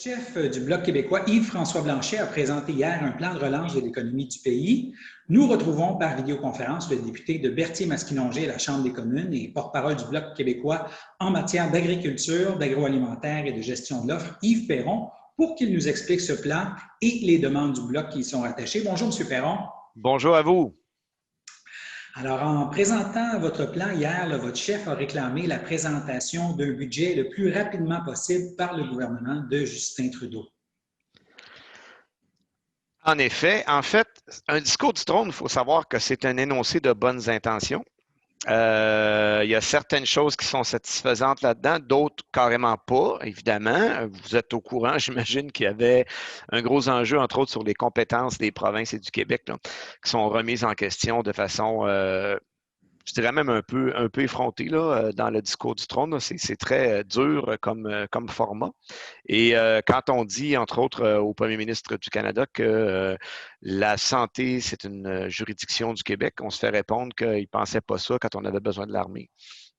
chef du Bloc québécois, Yves-François Blanchet, a présenté hier un plan de relance de l'économie du pays. Nous retrouvons par vidéoconférence le député de Berthier-Masquinongé à la Chambre des communes et porte-parole du Bloc québécois en matière d'agriculture, d'agroalimentaire et de gestion de l'offre, Yves Perron, pour qu'il nous explique ce plan et les demandes du Bloc qui y sont rattachées. Bonjour, M. Perron. Bonjour à vous. Alors, en présentant votre plan hier, votre chef a réclamé la présentation d'un budget le plus rapidement possible par le gouvernement de Justin Trudeau. En effet, un discours du trône, il faut savoir que c'est un énoncé de bonnes intentions. Il y a certaines choses qui sont satisfaisantes là-dedans, d'autres carrément pas, évidemment. Vous êtes au courant, j'imagine qu'il y avait un gros enjeu, entre autres, sur les compétences des provinces et du Québec, là, qui sont remises en question de façon, je dirais même un peu effronté là, dans le discours du trône. C'est très dur comme format. Et quand on dit, entre autres, au premier ministre du Canada que la santé, c'est une juridiction du Québec, on se fait répondre qu'il ne pensait pas ça quand on avait besoin de l'armée.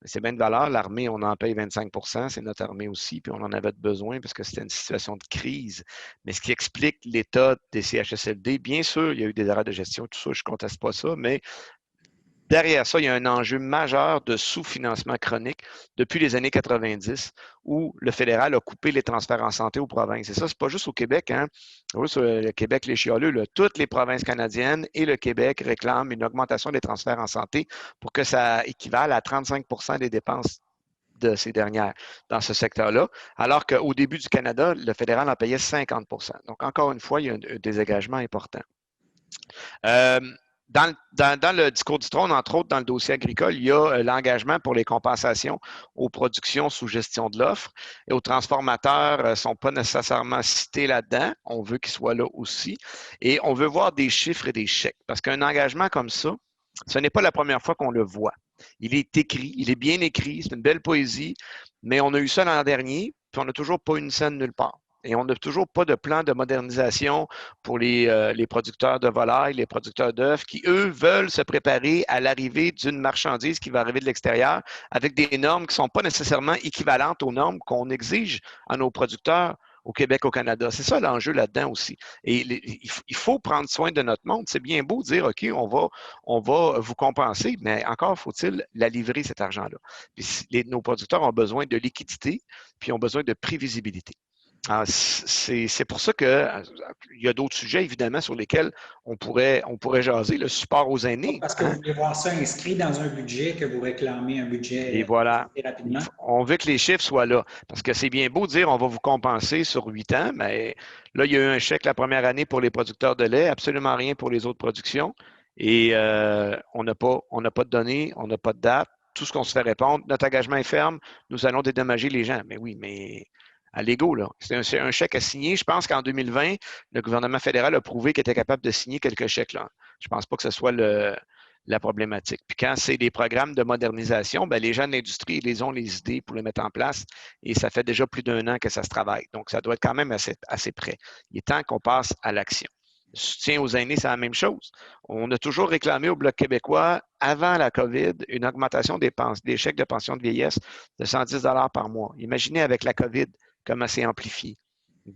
C'est bien de valeur. L'armée, on en paye 25 %, c'est notre armée aussi, puis on en avait besoin parce que c'était une situation de crise. Mais ce qui explique l'état des CHSLD, bien sûr, il y a eu des arrêts de gestion, tout ça, je ne conteste pas ça, mais derrière ça, il y a un enjeu majeur de sous-financement chronique depuis les années 90 où le fédéral a coupé les transferts en santé aux provinces. Et ça, c'est pas juste au Québec, hein? Oui, sur le Québec, les chialeux, là, toutes les provinces canadiennes et le Québec réclament une augmentation des transferts en santé pour que ça équivale à 35 % des dépenses de ces dernières dans ce secteur-là, alors qu'au début du Canada, le fédéral en payait 50 %. Donc, encore une fois, il y a un désengagement important. Dans le discours du trône, entre autres, dans le dossier agricole, il y a l'engagement pour les compensations aux productions sous gestion de l'offre et aux transformateurs ne sont pas nécessairement cités là-dedans. On veut qu'ils soient là aussi. Et on veut voir des chiffres et des chèques parce qu'un engagement comme ça, ce n'est pas la première fois qu'on le voit. Il est écrit, il est bien écrit, c'est une belle poésie, mais on a eu ça l'an dernier, puis on n'a toujours pas une scène nulle part. Et on n'a toujours pas de plan de modernisation pour les producteurs de volailles, les producteurs d'œufs, qui, eux, veulent se préparer à l'arrivée d'une marchandise qui va arriver de l'extérieur avec des normes qui ne sont pas nécessairement équivalentes aux normes qu'on exige à nos producteurs au Québec, au Canada. C'est ça l'enjeu là-dedans aussi. Et il faut prendre soin de notre monde. C'est bien beau de dire, OK, on va vous compenser, mais encore faut-il la livrer, cet argent-là. Nos producteurs ont besoin de liquidité, puis ont besoin de prévisibilité. C'est pour ça qu'il y a d'autres sujets, évidemment, sur lesquels on pourrait jaser, le support aux aînés. Parce que vous voulez voir ça inscrit dans un budget, que vous réclamez un budget Et voilà. rapidement. On veut que les chiffres soient là. Parce que c'est bien beau de dire on va vous compenser sur 8 ans, mais là, il y a eu un chèque la première année pour les producteurs de lait, absolument rien pour les autres productions. Et on n'a pas de données, on n'a pas de date. Tout ce qu'on se fait répondre, notre engagement est ferme, nous allons dédommager les gens. Mais oui, mais à l'ego, là. C'est un chèque à signer. Je pense qu'en 2020, le gouvernement fédéral a prouvé qu'il était capable de signer quelques chèques, là. Je ne pense pas que ce soit la problématique. Puis quand c'est des programmes de modernisation, bien, les gens de l'industrie, ils ont les idées pour le mettre en place et ça fait déjà plus d'1 an que ça se travaille. Donc, ça doit être quand même assez près. Il est temps qu'on passe à l'action. Le soutien aux aînés, c'est la même chose. On a toujours réclamé au Bloc québécois, avant la COVID, une augmentation des chèques de pension de vieillesse de 110 $ par mois. Imaginez avec la COVID comment c'est amplifié.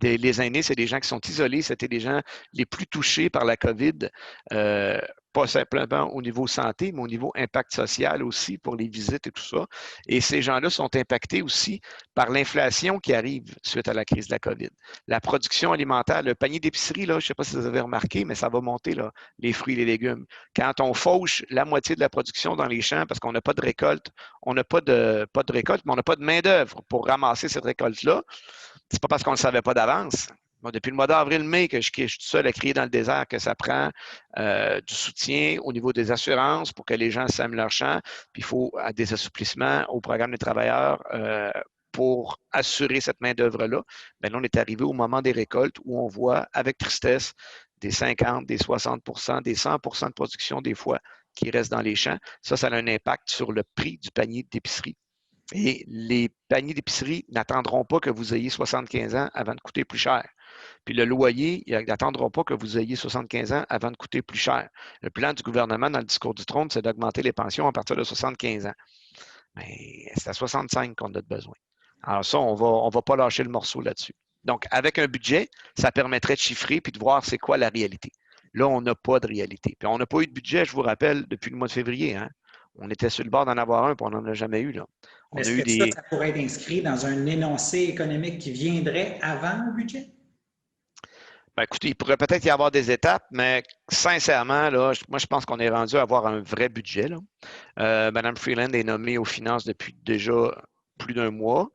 Les aînés, c'est des gens qui sont isolés, c'était des gens les plus touchés par la COVID, pas simplement au niveau santé, mais au niveau impact social aussi pour les visites et tout ça. Et ces gens-là sont impactés aussi par l'inflation qui arrive suite à la crise de la COVID. La production alimentaire, le panier d'épicerie, là, je ne sais pas si vous avez remarqué, mais ça va monter, là, les fruits et les légumes. Quand on fauche la moitié de la production dans les champs parce qu'on n'a pas de récolte, on n'a pas de récolte, mais on n'a pas de main-d'œuvre pour ramasser cette récolte-là. C'est pas parce qu'on ne le savait pas d'avance. Moi, depuis le mois d'avril-mai que je suis tout seul à crier dans le désert que ça prend du soutien au niveau des assurances pour que les gens sèment leur champ. Puis il faut des assouplissements au programme des travailleurs pour assurer cette main-d'œuvre-là. Bien, on est arrivé au moment des récoltes où on voit avec tristesse des 50, des 60 %, des 100 % de production des fois qui restent dans les champs. Ça a un impact sur le prix du panier d'épicerie. Et les paniers d'épicerie n'attendront pas que vous ayez 75 ans avant de coûter plus cher. Puis le loyer, ils n'attendront pas que vous ayez 75 ans avant de coûter plus cher. Le plan du gouvernement dans le discours du trône, c'est d'augmenter les pensions à partir de 75 ans. Mais c'est à 65 qu'on a besoin. Alors ça, on va pas lâcher le morceau là-dessus. Donc, avec un budget, ça permettrait de chiffrer puis de voir c'est quoi la réalité. Là, on n'a pas de réalité. Puis on n'a pas eu de budget, je vous rappelle, depuis le mois de février. Hein? On était sur le bord d'en avoir un, puis on n'en a jamais eu. Là. On a Est-ce eu que ça, des. ça pourrait être inscrit dans un énoncé économique qui viendrait avant le budget? Ben, écoutez, il pourrait peut-être y avoir des étapes, mais sincèrement, là, moi, je pense qu'on est rendu à avoir un vrai budget. Là. Mme Freeland est nommée aux finances depuis déjà plus d'un mois.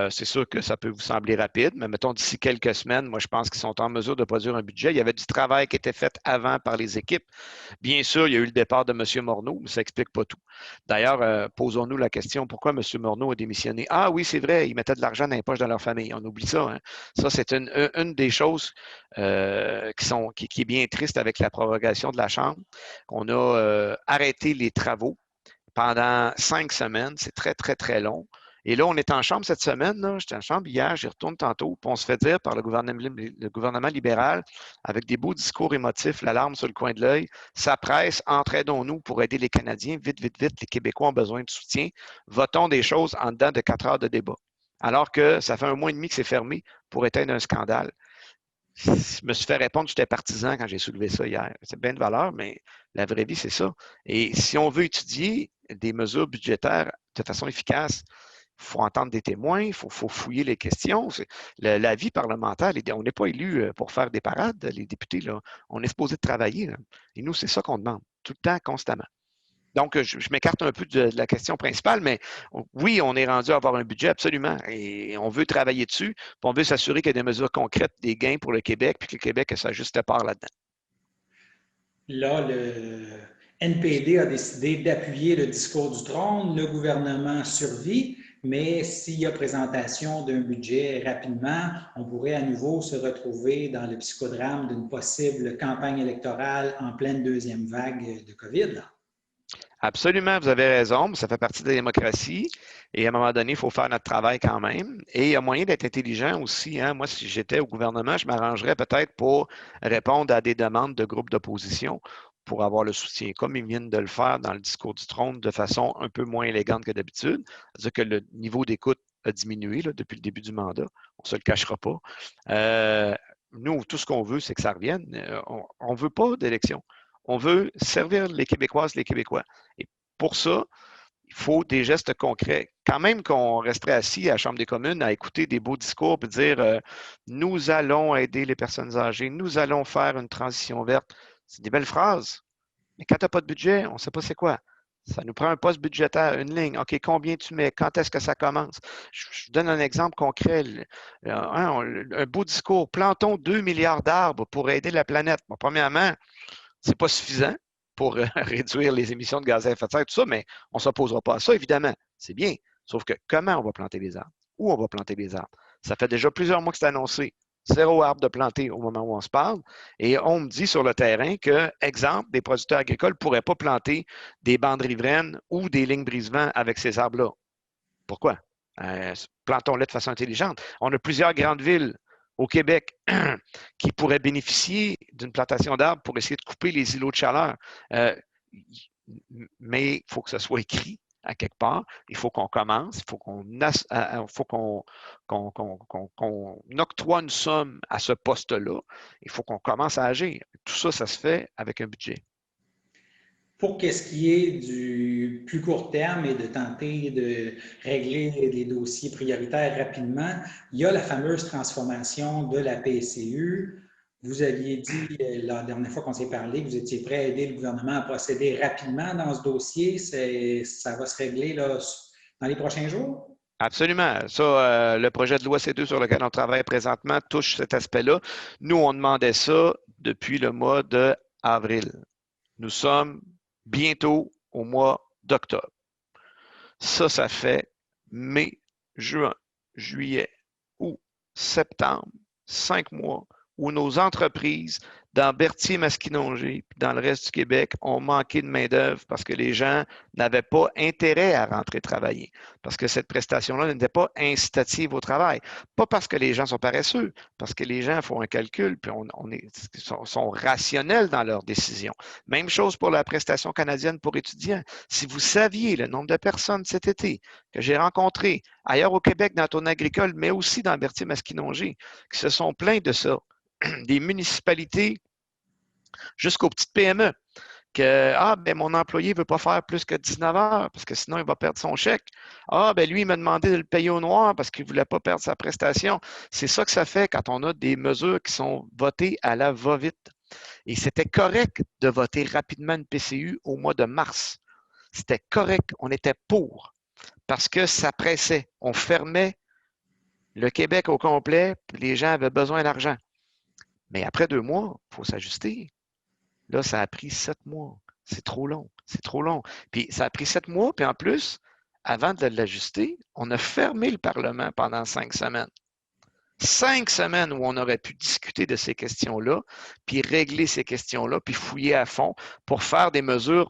C'est sûr que ça peut vous sembler rapide, mais mettons d'ici quelques semaines, moi, je pense qu'ils sont en mesure de produire un budget. Il y avait du travail qui était fait avant par les équipes. Bien sûr, il y a eu le départ de M. Morneau, mais ça n'explique pas tout. D'ailleurs, posons-nous la question, pourquoi M. Morneau a démissionné? Ah oui, c'est vrai, ils mettaient de l'argent dans les poches de leur famille. On oublie ça. Hein? Ça, c'est une des choses qui est bien triste avec la prorogation de la Chambre. On a arrêté les travaux pendant 5 semaines. C'est très, très, très long. Et là, on est en chambre cette semaine. J'étais en chambre hier, j'y retourne tantôt. Puis on se fait dire par le gouvernement libéral, avec des beaux discours émotifs, l'alarme sur le coin de l'œil, ça presse, entraidons-nous pour aider les Canadiens. Vite, vite, vite, les Québécois ont besoin de soutien. Votons des choses en dedans de 4 heures de débat. Alors que ça fait un mois et demi que c'est fermé pour éteindre un scandale. Je me suis fait répondre que j'étais partisan quand j'ai soulevé ça hier. C'est bien de valeur, mais la vraie vie, c'est ça. Et si on veut étudier des mesures budgétaires de façon efficace, il faut entendre des témoins, il faut fouiller les questions. La vie parlementaire, on n'est pas élu pour faire des parades, les députés. Là. On est supposé de travailler. Là. Et nous, c'est ça qu'on demande, tout le temps, constamment. Donc, je m'écarte un peu de la question principale, mais oui, on est rendu à avoir un budget, absolument. Et on veut travailler dessus, puis on veut s'assurer qu'il y a des mesures concrètes, des gains pour le Québec, puis que le Québec a sa juste part là-dedans. Là, le NPD a décidé d'appuyer le discours du trône. Le gouvernement survit, mais s'il y a présentation d'un budget rapidement, on pourrait à nouveau se retrouver dans le psychodrame d'une possible campagne électorale en pleine deuxième vague de COVID. Absolument, vous avez raison, ça fait partie de la démocratie et à un moment donné, il faut faire notre travail quand même. Et il y a moyen d'être intelligent aussi. Hein? Moi, si j'étais au gouvernement, je m'arrangerais peut-être pour répondre à des demandes de groupes d'opposition pour avoir le soutien, comme ils viennent de le faire dans le discours du trône de façon un peu moins élégante que d'habitude. C'est-à-dire que le niveau d'écoute a diminué là, depuis le début du mandat. On ne se le cachera pas. Nous, tout ce qu'on veut, c'est que ça revienne. On ne veut pas d'élection. On veut servir les Québécoises, les Québécois. Et pour ça, il faut des gestes concrets. Quand même qu'on resterait assis à la Chambre des communes à écouter des beaux discours et dire nous allons aider les personnes âgées, nous allons faire une transition verte. C'est des belles phrases. Mais quand tu n'as pas de budget, on ne sait pas c'est quoi. Ça nous prend un poste budgétaire, une ligne. OK, combien tu mets? Quand est-ce que ça commence? Je donne un exemple concret. Un beau discours. Plantons 2 milliards d'arbres pour aider la planète. Bon, premièrement, ce n'est pas suffisant pour réduire les émissions de gaz à effet de serre, tout ça, mais on ne s'opposera pas à ça, évidemment. C'est bien. Sauf que comment on va planter les arbres? Où on va planter les arbres? Ça fait déjà plusieurs mois que c'est annoncé. 0 arbre de planter au moment où on se parle. Et on me dit sur le terrain que, exemple, des producteurs agricoles ne pourraient pas planter des bandes riveraines ou des lignes brise-vent avec ces arbres-là. Pourquoi? Plantons-les de façon intelligente. On a plusieurs grandes villes au Québec qui pourraient bénéficier d'une plantation d'arbres pour essayer de couper les îlots de chaleur. Mais il faut que ce soit écrit à quelque part. Il faut qu'on commence, il faut qu'on octroie une somme à ce poste-là. Il faut qu'on commence à agir. Tout ça, ça se fait avec un budget. Pour qu'est-ce qui est du plus court terme et de tenter de régler les dossiers prioritaires rapidement, il y a la fameuse transformation de la PCU. Vous aviez dit la dernière fois qu'on s'est parlé que vous étiez prêt à aider le gouvernement à procéder rapidement dans ce dossier. Ça va se régler là, dans les prochains jours? Absolument. Ça, le projet de loi C2 sur lequel on travaille présentement touche cet aspect-là. Nous, on demandait ça depuis le mois d'avril. Nous sommes bientôt au mois d'octobre. Ça fait mai, juin, juillet, août, septembre, 5 mois où nos entreprises dans Berthier-Masquinongé, puis dans le reste du Québec, ont manqué de main-d'œuvre parce que les gens n'avaient pas intérêt à rentrer travailler, parce que cette prestation-là n'était pas incitative au travail. Pas parce que les gens sont paresseux, parce que les gens font un calcul, puis sont rationnels dans leurs décisions. Même chose pour la prestation canadienne pour étudiants. Si vous saviez le nombre de personnes cet été que j'ai rencontrées ailleurs au Québec dans ton agricole, mais aussi dans Berthier-Masquinongé, qui se sont plaints de ça, des municipalités jusqu'aux petites PME, que ben, mon employé ne veut pas faire plus que 19 heures parce que sinon il va perdre son chèque. Ben lui, il m'a demandé de le payer au noir parce qu'il ne voulait pas perdre sa prestation. C'est ça que ça fait quand on a des mesures qui sont votées à la va-vite. Et c'était correct de voter rapidement une PCU au mois de mars. C'était correct, on était pour parce que ça pressait. On fermait le Québec au complet, les gens avaient besoin d'argent. Mais après 2 mois, il faut s'ajuster. Là, ça a pris 7 mois. C'est trop long. C'est trop long. Puis ça a pris 7 mois, puis en plus, avant de l'ajuster, on a fermé le Parlement pendant 5 semaines. 5 semaines où on aurait pu discuter de ces questions-là, puis régler ces questions-là, puis fouiller à fond pour faire des mesures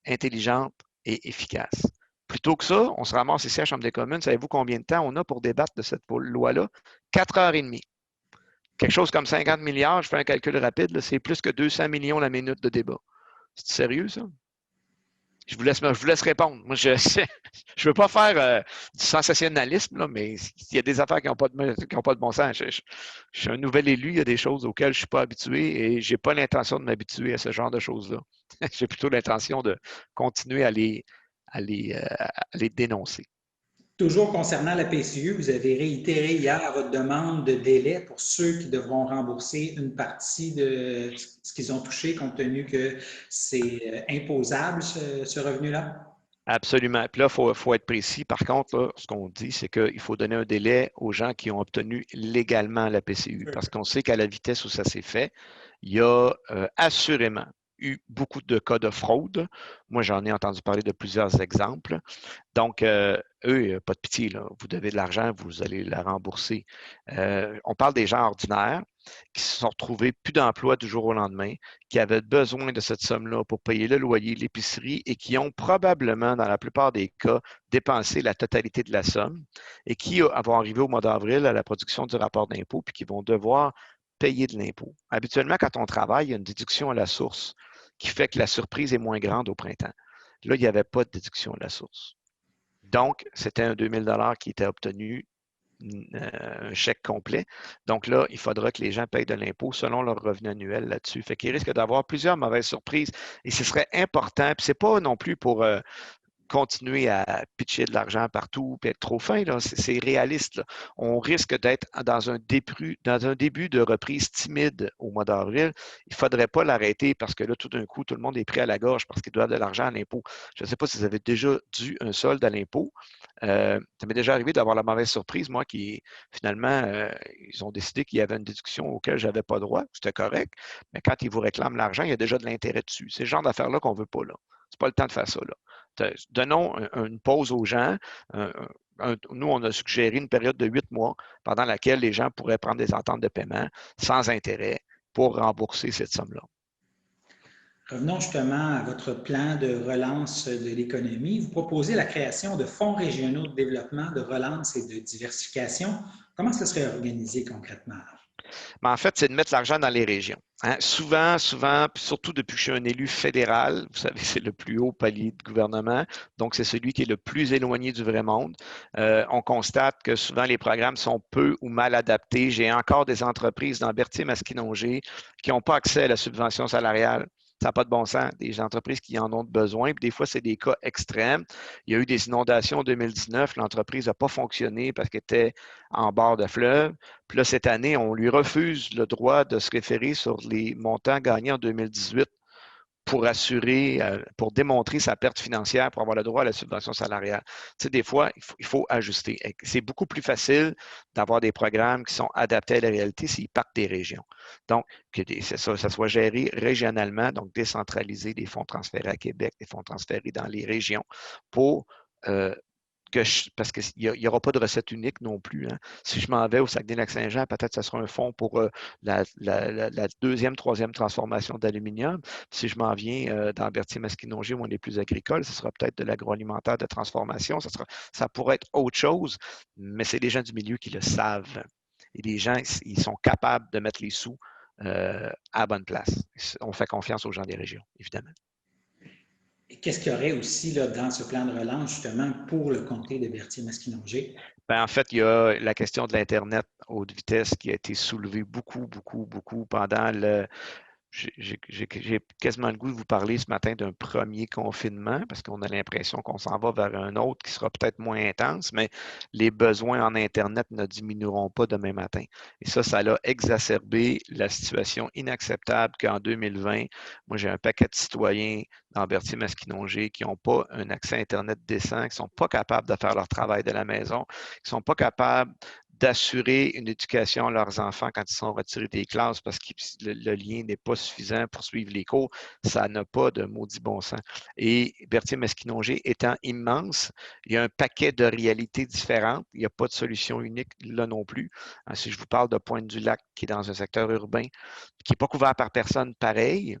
intelligentes et efficaces. Plutôt que ça, on se ramasse ici à la Chambre des communes. Savez-vous combien de temps on a pour débattre de cette loi-là? 4 heures et demie. Quelque chose comme 50 milliards, je fais un calcul rapide, c'est plus que 200 millions la minute de débat. C'est sérieux, ça? Je vous laisse répondre. Moi, je ne veux pas faire du sensationnalisme, là, mais il y a des affaires qui n'ont pas, pas de bon sens. Je suis un nouvel élu, il y a des choses auxquelles je ne suis pas habitué et je n'ai pas l'intention de m'habituer à ce genre de choses-là. J'ai plutôt l'intention de continuer à les dénoncer. Toujours concernant la PCU, vous avez réitéré hier votre demande de délai pour ceux qui devront rembourser une partie de ce qu'ils ont touché, compte tenu que c'est imposable, ce revenu-là? Absolument. Puis là, il faut être précis. Par contre, là, ce qu'on dit, c'est qu'il faut donner un délai aux gens qui ont obtenu légalement la PCU. Parce qu'on sait qu'à la vitesse où ça s'est fait, il y a assurément eu beaucoup de cas de fraude. Moi, j'en ai entendu parler de plusieurs exemples. Donc, eux, pas de pitié, là. Vous devez de l'argent, vous allez la rembourser. On parle des gens ordinaires qui se sont retrouvés plus d'emploi du jour au lendemain, qui avaient besoin de cette somme-là pour payer le loyer, l'épicerie et qui ont probablement, dans la plupart des cas, dépensé la totalité de la somme et qui vont arriver au mois d'avril à la production du rapport d'impôt puis qui vont devoir payer de l'impôt. Habituellement, quand on travaille, il y a une déduction à la source qui fait que la surprise est moins grande au printemps. Là, il n'y avait pas de déduction à la source. Donc, c'était un 2 000 qui était obtenu, un chèque complet. Donc là, il faudra que les gens payent de l'impôt selon leur revenu annuel là-dessus. Fait qu'il risque d'avoir plusieurs mauvaises surprises et ce serait important. Puis c'est pas non plus pour continuer à pitcher de l'argent partout et être trop fin, c'est réaliste. Là. On risque d'être dans un début de reprise timide au mois d'avril. Il ne faudrait pas l'arrêter parce que là, tout d'un coup, tout le monde est pris à la gorge parce qu'il doit de l'argent à l'impôt. Je ne sais pas si vous avez déjà dû un solde à l'impôt. Ça m'est déjà arrivé d'avoir la mauvaise surprise, moi, qui finalement, ils ont décidé qu'il y avait une déduction auquel je n'avais pas droit. C'était correct. Mais quand ils vous réclament l'argent, il y a déjà de l'intérêt dessus. C'est le genre d'affaires-là qu'on ne veut pas là. C'est pas le temps de faire ça. Là. Donnons une pause aux gens. Nous, on a suggéré une période de 8 mois pendant laquelle les gens pourraient prendre des ententes de paiement sans intérêt pour rembourser cette somme-là. Revenons justement à votre plan de relance de l'économie. Vous proposez la création de fonds régionaux de développement, de relance et de diversification. Comment ça serait organisé concrètement? Mais en fait, c'est de mettre l'argent dans les régions. Hein? Souvent, surtout depuis que je suis un élu fédéral, vous savez, c'est le plus haut palier de gouvernement, donc c'est celui qui est le plus éloigné du vrai monde. On constate que souvent les programmes sont peu ou mal adaptés. J'ai encore des entreprises dans Berthier-Masquinongé qui n'ont pas accès à la subvention salariale. Ça n'a pas de bon sens. Des entreprises qui en ont besoin. Puis des fois, c'est des cas extrêmes. Il y a eu des inondations en 2019. L'entreprise n'a pas fonctionné parce qu'elle était en bord de fleuve. Puis là, cette année, on lui refuse le droit de se référer sur les montants gagnés en 2018 pour assurer, pour démontrer sa perte financière, pour avoir le droit à la subvention salariale. Tu sais, des fois, il faut ajuster. C'est beaucoup plus facile d'avoir des programmes qui sont adaptés à la réalité s'ils partent des régions. Donc, que ça soit géré régionalement, donc décentraliser des fonds transférés à Québec, des fonds transférés dans les régions pour parce qu'il n'y aura pas de recette unique non plus. Hein. Si je m'en vais au Saguenay-Lac-Saint-Jean, peut-être que ce sera un fonds pour la deuxième, troisième transformation d'aluminium. Si je m'en viens dans Berthier-Masquinongé, où on est plus agricole, ce sera peut-être de l'agroalimentaire de transformation. Ça pourrait être autre chose, mais c'est les gens du milieu qui le savent. Et les gens, ils sont capables de mettre les sous à la bonne place. On fait confiance aux gens des régions, évidemment. Et qu'est-ce qu'il y aurait aussi là, dans ce plan de relance, justement, pour le comté de Berthier-Masquinongé? Ben, en fait, il y a la question de l'Internet haute vitesse qui a été soulevée beaucoup, beaucoup, beaucoup pendant le, j'ai quasiment le goût de vous parler ce matin d'un premier confinement parce qu'on a l'impression qu'on s'en va vers un autre qui sera peut-être moins intense, mais les besoins en Internet ne diminueront pas demain matin. Et ça a exacerbé la situation inacceptable qu'en 2020, moi j'ai un paquet de citoyens dans Berthier-Masquinongé qui n'ont pas un accès à Internet décent, qui ne sont pas capables de faire leur travail de la maison, qui ne sont pas capables d'assurer une éducation à leurs enfants quand ils sont retirés des classes parce que le lien n'est pas suffisant pour suivre les cours, ça n'a pas de maudit bon sens. Et Berthier-Masquinongé étant immense, il y a un paquet de réalités différentes. Il n'y a pas de solution unique là non plus. Si je vous parle de Pointe-du-Lac, qui est dans un secteur urbain, qui n'est pas couvert par personne pareil,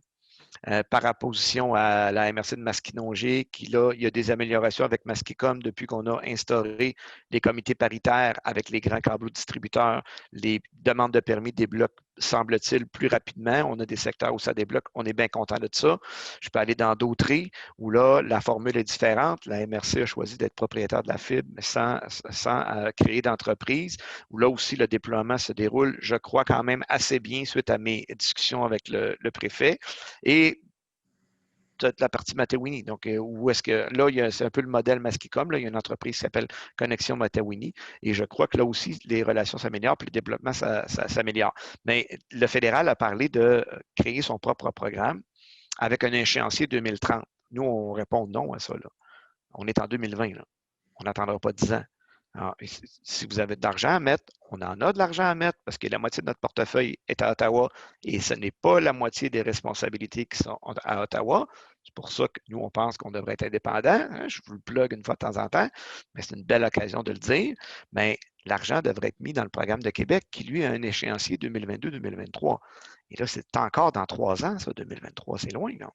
par opposition à la MRC de Masquinongé, qui là, il y a des améliorations avec Masquicom depuis qu'on a instauré les comités paritaires avec les grands câbleaux distributeurs. Les demandes de permis débloquent, semble-t-il, plus rapidement. On a des secteurs où ça débloque. On est bien content de ça. Je peux aller dans d'autres où là, la formule est différente. La MRC a choisi d'être propriétaire de la fibre sans créer d'entreprise, où là aussi le déploiement se déroule, je crois, quand même assez bien suite à mes discussions avec le préfet. Et de la partie Matawini. Donc, où est-ce que là, c'est un peu le modèle Masquicom. Là, il y a une entreprise qui s'appelle Connexion Matawini. Et je crois que là aussi, les relations s'améliorent, puis le développement s'améliore. Mais le fédéral a parlé de créer son propre programme avec un échéancier 2030. Nous, on répond non à ça. Là. On est en 2020. Là. On n'attendra pas 10 ans. Alors, si vous avez de l'argent à mettre, on en a de l'argent à mettre parce que la moitié de notre portefeuille est à Ottawa et ce n'est pas la moitié des responsabilités qui sont à Ottawa. C'est pour ça que nous, on pense qu'on devrait être indépendant. Hein? Je vous le plug une fois de temps en temps, mais c'est une belle occasion de le dire. Mais l'argent devrait être mis dans le programme de Québec qui, lui, a un échéancier 2022-2023. Et là, c'est encore dans 3 ans, ça, 2023, c'est loin. Là.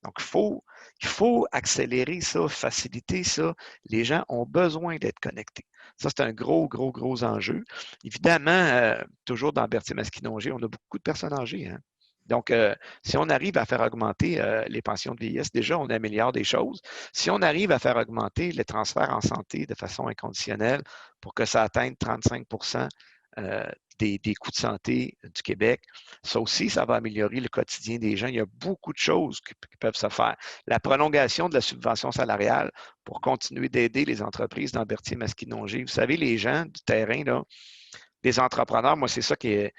Donc, il faut accélérer ça, faciliter ça. Les gens ont besoin d'être connectés. Ça, c'est un gros, gros, gros enjeu. Évidemment, toujours dans Berthier-Masquinongé, on a beaucoup de personnes âgées. Hein? Donc, si on arrive à faire augmenter les pensions de vieillesse, déjà, on améliore des choses. Si on arrive à faire augmenter les transferts en santé de façon inconditionnelle pour que ça atteigne 35 des coûts de santé du Québec. Ça aussi, ça va améliorer le quotidien des gens. Il y a beaucoup de choses qui peuvent se faire. La prolongation de la subvention salariale pour continuer d'aider les entreprises dans Berthier-Masquinongé. Vous savez, les gens du terrain, là, les entrepreneurs, moi, c'est ça que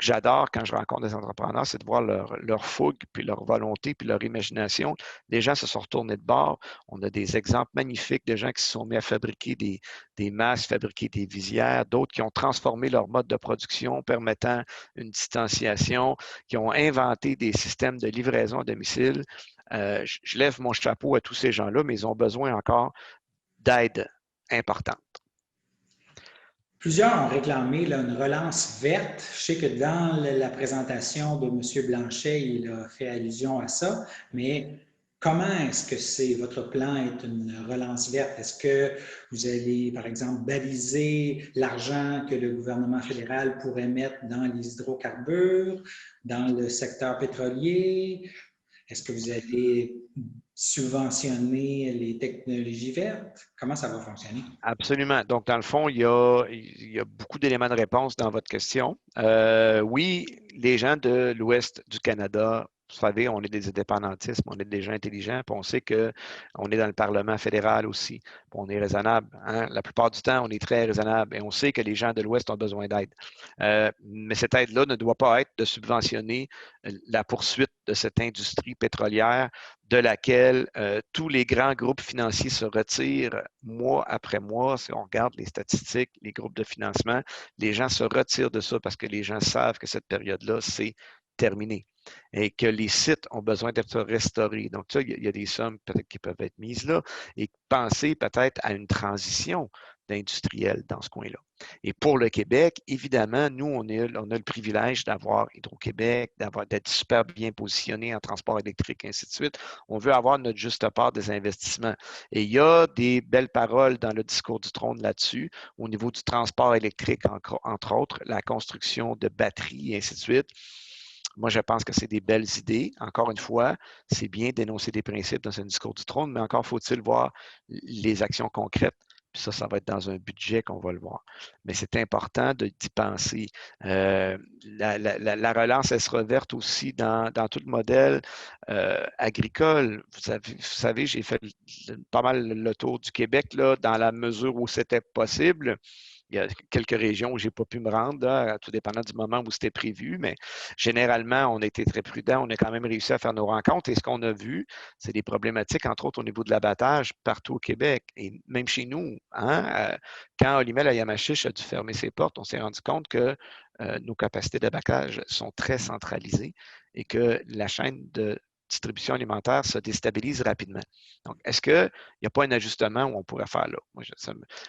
j'adore quand je rencontre des entrepreneurs, c'est de voir leur fougue, puis leur volonté, puis leur imagination. Les gens se sont retournés de bord. On a des exemples magnifiques de gens qui se sont mis à fabriquer des masques, fabriquer des visières, d'autres qui ont transformé leur mode de production, permettant une distanciation, qui ont inventé des systèmes de livraison à domicile. Je lève mon chapeau à tous ces gens-là, mais ils ont besoin encore d'aide importante. Plusieurs ont réclamé là, une relance verte. Je sais que dans la présentation de M. Blanchet, il a fait allusion à ça, mais comment est-ce que votre plan est une relance verte? Est-ce que vous allez, par exemple, baliser l'argent que le gouvernement fédéral pourrait mettre dans les hydrocarbures, dans le secteur pétrolier? Est-ce que vous allez subventionner les technologies vertes? Comment ça va fonctionner? Absolument. Donc, dans le fond, il y a beaucoup d'éléments de réponse dans votre question. Oui, les gens de l'Ouest du Canada, vous savez, on est des indépendantistes, on est des gens intelligents, puis on sait qu'on est dans le Parlement fédéral aussi, puis on est raisonnable. Hein? La plupart du temps, on est très raisonnable et on sait que les gens de l'Ouest ont besoin d'aide. Mais cette aide-là ne doit pas être de subventionner la poursuite de cette industrie pétrolière de laquelle tous les grands groupes financiers se retirent mois après mois. Si on regarde les statistiques, les groupes de financement, les gens se retirent de ça parce que les gens savent que cette période-là, c'est terminé. et que les sites ont besoin d'être restaurés. Donc, ça, il y a des sommes peut-être qui peuvent être mises là et penser peut-être à une transition d'industriels dans ce coin-là. Et pour le Québec, évidemment, nous, on a le privilège d'avoir Hydro-Québec, d'être super bien positionné en transport électrique, et ainsi de suite. On veut avoir notre juste part des investissements. Et il y a des belles paroles dans le discours du trône là-dessus, au niveau du transport électrique, entre autres, la construction de batteries, et ainsi de suite. Moi, je pense que c'est des belles idées. Encore une fois, c'est bien d'énoncer des principes dans un discours du trône, mais encore faut-il voir les actions concrètes. Puis ça va être dans un budget qu'on va le voir. Mais c'est important d'y penser. La relance, elle sera verte aussi dans tout le modèle agricole. Vous savez, j'ai fait pas mal le tour du Québec là, dans la mesure où c'était possible. Il y a quelques régions où je n'ai pas pu me rendre, là, tout dépendant du moment où c'était prévu, mais généralement, on a été très prudents. On a quand même réussi à faire nos rencontres. Et ce qu'on a vu, c'est des problématiques, entre autres au niveau de l'abattage partout au Québec et même chez nous. Hein, quand Olimel à Yamachiche a dû fermer ses portes, on s'est rendu compte que nos capacités d'abattage sont très centralisées et que la chaîne de distribution alimentaire se déstabilise rapidement. Donc, est-ce qu'il n'y a pas un ajustement où on pourrait faire là? Moi,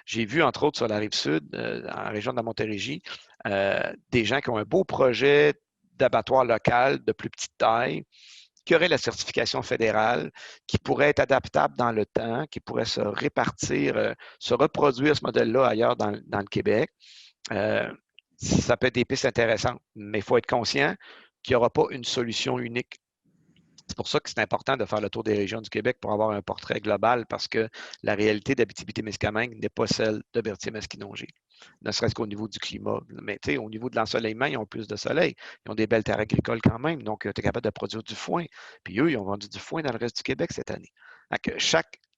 j'ai vu, entre autres, sur la Rive-Sud, dans la région de la Montérégie, des gens qui ont un beau projet d'abattoir local de plus petite taille, qui aurait la certification fédérale, qui pourrait être adaptable dans le temps, qui pourrait se répartir, se reproduire ce modèle-là ailleurs dans le Québec. Ça peut être des pistes intéressantes, mais il faut être conscient qu'il n'y aura pas une solution unique. C'est pour ça que c'est important de faire le tour des régions du Québec pour avoir un portrait global parce que la réalité d'Abitibi-Témiscamingue n'est pas celle de Berthier-Masquinongé, ne serait-ce qu'au niveau du climat. Mais tu sais, au niveau de l'ensoleillement, ils ont plus de soleil. Ils ont des belles terres agricoles quand même, donc tu es capable de produire du foin. Puis eux, ils ont vendu du foin dans le reste du Québec cette année. Donc,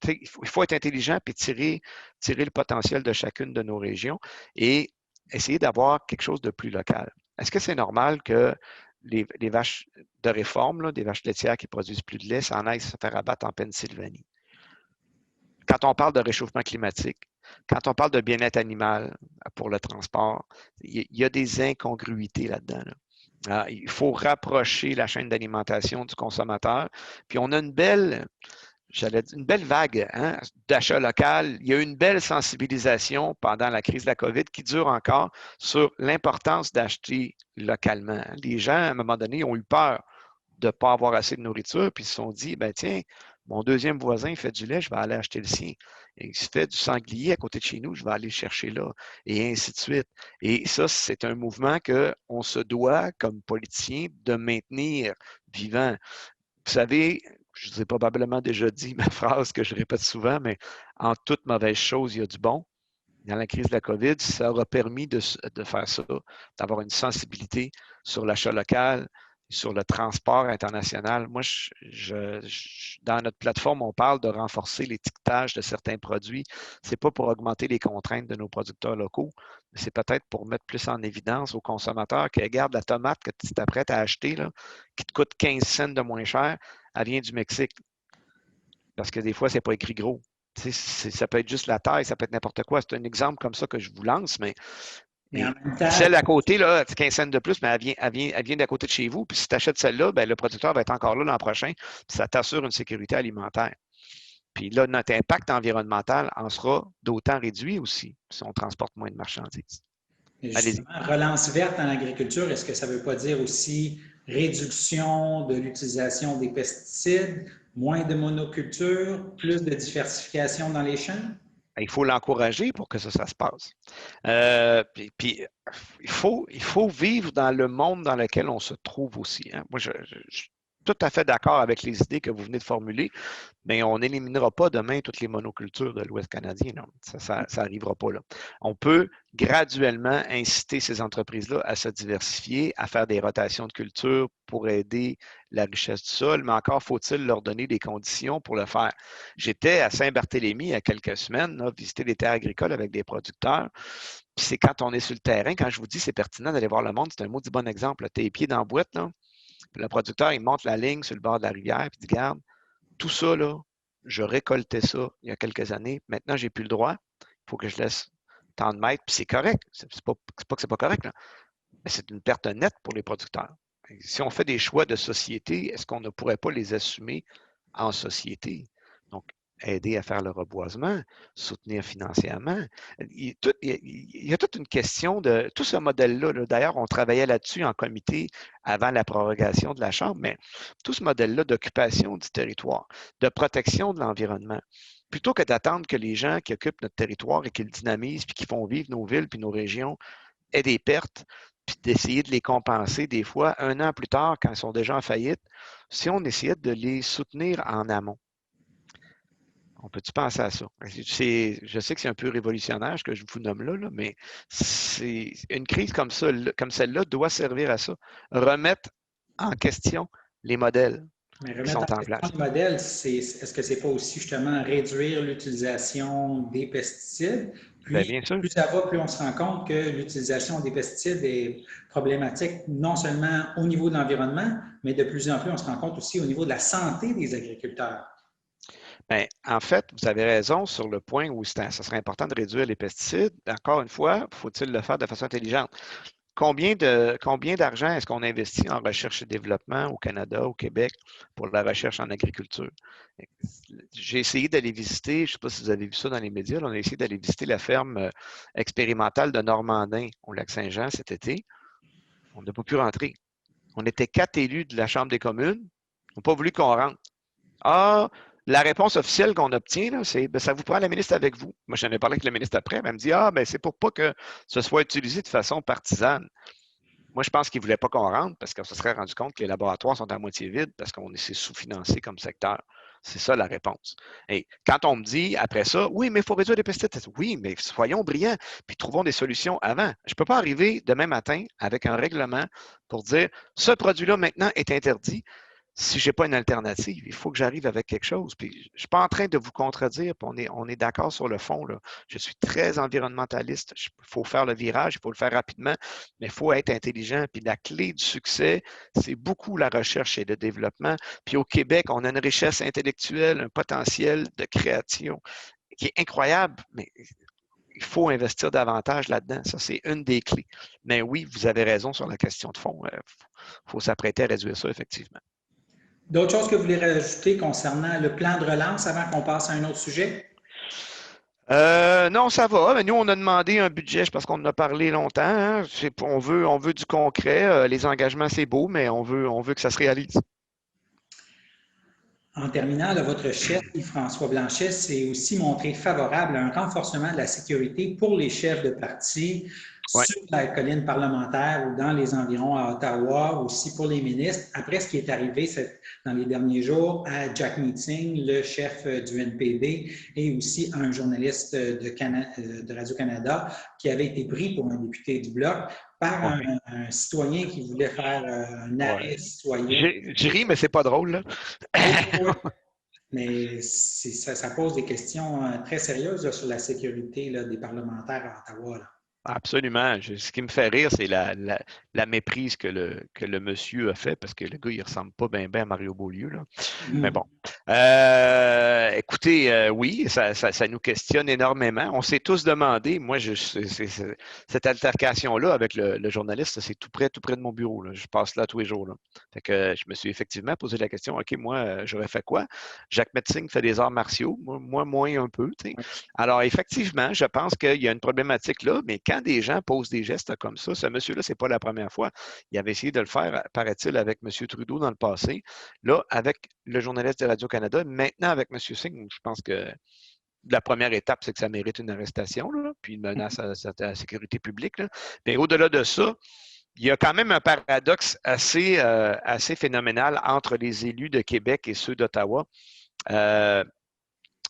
il faut être intelligent et tirer le potentiel de chacune de nos régions et essayer d'avoir quelque chose de plus local. Est-ce que c'est normal que les vaches de réforme, là, des vaches laitières qui produisent plus de lait, s'en aillent se faire abattre en Pennsylvanie? Quand on parle de réchauffement climatique, quand on parle de bien-être animal pour le transport, il y a des incongruités là-dedans. Là. Il faut rapprocher la chaîne d'alimentation du consommateur. Puis on a une belle vague hein, d'achat local. Il y a eu une belle sensibilisation pendant la crise de la COVID qui dure encore sur l'importance d'acheter localement. Les gens, à un moment donné, ont eu peur de ne pas avoir assez de nourriture, puis ils se sont dit, ben tiens, mon deuxième voisin fait du lait, je vais aller acheter le sien. Et il se fait du sanglier à côté de chez nous, je vais aller le chercher là, et ainsi de suite. Et ça, c'est un mouvement qu'on se doit, comme politiciens, de maintenir vivant. Vous savez, je vous ai probablement déjà dit ma phrase que je répète souvent, mais en toute mauvaise chose, il y a du bon. Dans la crise de la COVID, ça aura permis de faire ça, d'avoir une sensibilité sur l'achat local, sur le transport international. Moi, dans notre plateforme, on parle de renforcer l'étiquetage de certains produits. Ce n'est pas pour augmenter les contraintes de nos producteurs locaux, mais c'est peut-être pour mettre plus en évidence aux consommateurs que, regarde, la tomate que tu t'apprêtes à acheter, là, qui te coûte 15 cents de moins cher, elle vient du Mexique. Parce que des fois, ce n'est pas écrit gros. Ça peut être juste la taille, ça peut être n'importe quoi. C'est un exemple comme ça que je vous lance, mais Mais en même temps, celle à côté, là, 15 cents de plus, mais elle vient d'à côté de chez vous. Puis si tu achètes celle-là, ben, le producteur va être encore là l'an prochain. Puis ça t'assure une sécurité alimentaire. Puis là, notre impact environnemental en sera d'autant réduit aussi si on transporte moins de marchandises. Allez-y. justement, relance verte en agriculture, est-ce que ça ne veut pas dire aussi réduction de l'utilisation des pesticides, moins de monoculture, plus de diversification dans les champs? Il faut l'encourager pour que ça se passe. Puis il faut vivre dans le monde dans lequel on se trouve aussi. Hein. Moi, je suis tout à fait d'accord avec les idées que vous venez de formuler, mais on n'éliminera pas demain toutes les monocultures de l'Ouest canadien. Non. Ça n'arrivera pas là. On peut graduellement inciter ces entreprises-là à se diversifier, à faire des rotations de culture pour aider la richesse du sol, mais encore faut-il leur donner des conditions pour le faire. J'étais à Saint-Barthélemy il y a quelques semaines, là, visiter des terres agricoles avec des producteurs. Puis c'est quand on est sur le terrain, quand je vous dis c'est pertinent d'aller voir le monde, c'est un maudit bon exemple. Tu as les pieds dans la boîte, là, puis le producteur, il monte la ligne sur le bord de la rivière, puis il dit, regarde, tout ça, là, je récoltais ça il y a quelques années. Maintenant, je n'ai plus le droit. Il faut que je laisse tant de mètres, puis c'est correct. C'est pas que c'est pas correct, là. Mais c'est une perte nette pour les producteurs. si on fait des choix de société, est-ce qu'on ne pourrait pas les assumer en société? Donc, aider à faire le reboisement, soutenir financièrement. Il y a toute une question de tout ce modèle-là. D'ailleurs, on travaillait là-dessus en comité avant la prorogation de la Chambre, mais tout ce modèle-là d'occupation du territoire, de protection de l'environnement, plutôt que d'attendre que les gens qui occupent notre territoire et qui le dynamisent, puis qui font vivre nos villes puis nos régions aient des pertes, puis d'essayer de les compenser des fois 1 an plus tard quand ils sont déjà en faillite, si on essayait de les soutenir en amont. On peut-tu penser à ça? Je sais que c'est un peu révolutionnaire ce que je vous nomme là, mais une crise comme ça, comme celle-là doit servir à ça. Remettre en question les modèles Mais qui remettre sont en en place. question le modèle, est-ce que c'est pas aussi justement réduire l'utilisation des pesticides? Bien, Puis, bien sûr. plus ça va, plus on se rend compte que l'utilisation des pesticides est problématique non seulement au niveau de l'environnement, mais de plus en plus, on se rend compte aussi au niveau de la santé des agriculteurs. Bien, en fait, vous avez raison sur le point où ça serait important de réduire les pesticides. Encore une fois, faut-il le faire de façon intelligente? Combien d'argent est-ce qu'on investit en recherche et développement au Canada, au Québec, pour la recherche en agriculture? J'ai essayé d'aller visiter, je ne sais pas si vous avez vu ça dans les médias, on a essayé d'aller visiter la ferme expérimentale de Normandin au Lac-Saint-Jean cet été. On n'a pas pu rentrer. On était 4 élus de la Chambre des communes. Ils n'ont pas voulu qu'on rentre. Ah, la réponse officielle qu'on obtient, là, c'est ça vous prend la ministre avec vous. Moi, j'en ai parlé avec la ministre après. Elle me dit ah, ben c'est pour pas que ce soit utilisé de façon partisane. Moi, je pense qu'ils ne voulaient pas qu'on rentre parce qu'on se serait rendu compte que les laboratoires sont à moitié vides parce qu'on est sous-financé comme secteur. C'est ça la réponse. Et quand on me dit après ça, oui, mais il faut réduire les pesticides. Oui, mais soyons brillants, puis trouvons des solutions avant. Je ne peux pas arriver demain matin avec un règlement pour dire ce produit-là maintenant est interdit si je n'ai pas une alternative. Il faut que j'arrive avec quelque chose. Puis, je ne suis pas en train de vous contredire, puis on est d'accord sur le fond. Là. Je suis très environnementaliste. Il faut faire le virage, il faut le faire rapidement, mais il faut être intelligent. Puis la clé du succès, c'est beaucoup la recherche et le développement. Puis au Québec, on a une richesse intellectuelle, un potentiel de création qui est incroyable, mais il faut investir davantage là-dedans. Ça, c'est une des clés. Mais oui, vous avez raison sur la question de fond. Il faut s'apprêter à réduire ça, effectivement. D'autres choses que vous voulez rajouter concernant le plan de relance avant qu'on passe à un autre sujet? Non, ça va. Mais nous, on a demandé un budget parce qu'on en a parlé longtemps. Hein. On veut du concret. Les engagements, c'est beau, mais on veut que ça se réalise. En terminant, là, votre chef, Yves-François Blanchet, s'est aussi montré favorable à un renforcement de la sécurité pour les chefs de parti Ouais. sur la colline parlementaire ou dans les environs à Ottawa, aussi pour les ministres, après ce qui est arrivé dans les derniers jours à Jack Meeting, le chef du NPD, et aussi un journaliste de Radio-Canada qui avait été pris pour un député du Bloc par Ouais. un citoyen qui voulait faire un arrêt Ouais. citoyen. J'ai ri, mais c'est pas drôle, là. Oui. Mais ça pose des questions très sérieuses là, sur la sécurité là, des parlementaires à Ottawa. Là. Absolument. Ce qui me fait rire, c'est la méprise que le monsieur a fait, parce que le gars, il ressemble pas bien à Mario Beaulieu, là. Mais bon. Écoutez, oui, ça nous questionne énormément. On s'est tous demandé, moi, cette altercation-là avec le journaliste, c'est tout près de mon bureau. Là. Je passe là tous les jours. Là. Fait que je me suis effectivement posé la question, OK, moi, j'aurais fait quoi? Jacques Metzing fait des arts martiaux, moi moins un peu. T'sais. Alors, effectivement, je pense qu'il y a une problématique là, mais quand des gens posent des gestes comme ça, ce monsieur-là, ce n'est pas la première fois. Il avait essayé de le faire, paraît-il, avec M. Trudeau dans le passé. Là, avec le journaliste de Radio-Canada, maintenant avec M. Singh, je pense que la première étape, c'est que ça mérite une arrestation, là, puis une menace à la sécurité publique. Là. Mais au-delà de ça, il y a quand même un paradoxe assez phénoménal entre les élus de Québec et ceux d'Ottawa.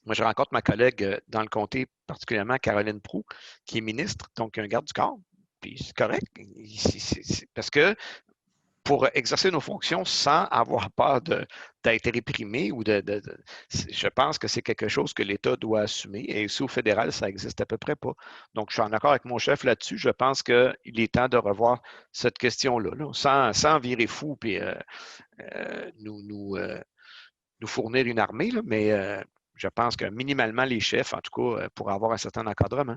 Moi, je rencontre ma collègue dans le comté, particulièrement Caroline Proulx, qui est ministre, donc un garde du corps. Puis c'est correct, parce que pour exercer nos fonctions sans avoir peur d'être réprimé je pense que c'est quelque chose que l'État doit assumer. Et ici, au fédéral, ça n'existe à peu près pas. Donc, je suis en accord avec mon chef là-dessus. Je pense qu'il est temps de revoir cette question-là, là, sans virer fou et nous fournir une armée, là, mais je pense que minimalement, les chefs, en tout cas, pourraient avoir un certain encadrement.